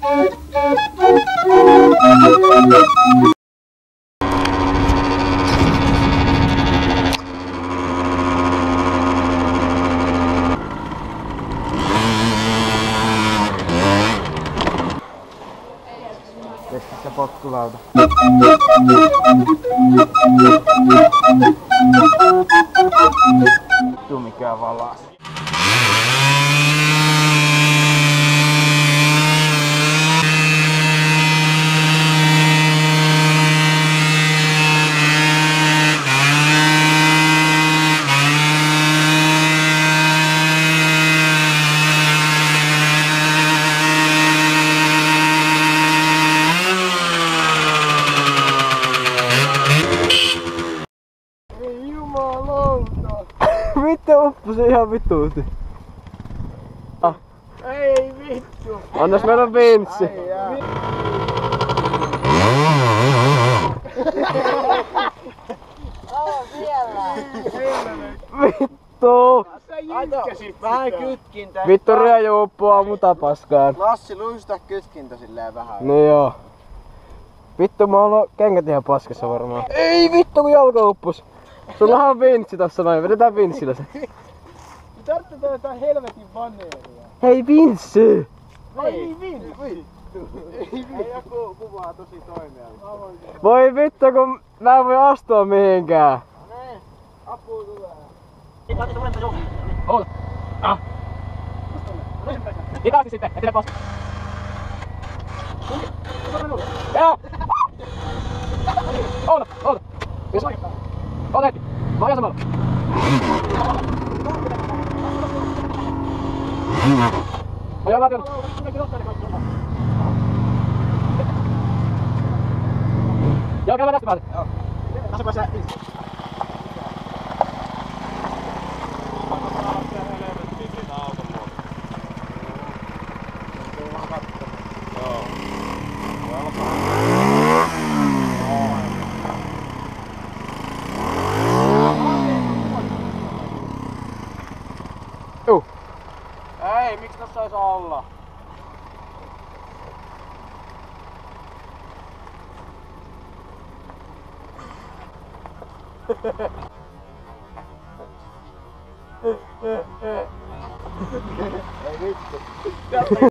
Kestä se potkulauta. Vittu mikä valas. Vittu upposi ihan vituusti. Ah. Ei vittu. Annas meillä vinssi. Vittu. Vähän kytkintä. Vittu riaju uppoaa muta paskaan. Lassi luista kytkintä silleen vähän. No joo. Vittu mä oon kengät ihan paskassa varmaan. Ei vittu kun jalka uppos. Sullahan on vinssi tossa noin, vedetään vinssillä se. Tarvitsee jotain helvetin vaneeria. Hei vinssi! Ei vinssi! Ei joku kuvaa tosi toimijalla. Voi vittu kun mä en voi astua mihinkään. Näin, apua tulee. Oota! Ah! Hitaasti sitten, ettei pois. Jaa! Oota! Oota! Oota hetki! Mä ajan samalla! Ajan latiolla! Joo, käydään tästä päälle! Joo. Tässä päässä viisi. Ei, miksi tossa ei saa olla? Ei vittu.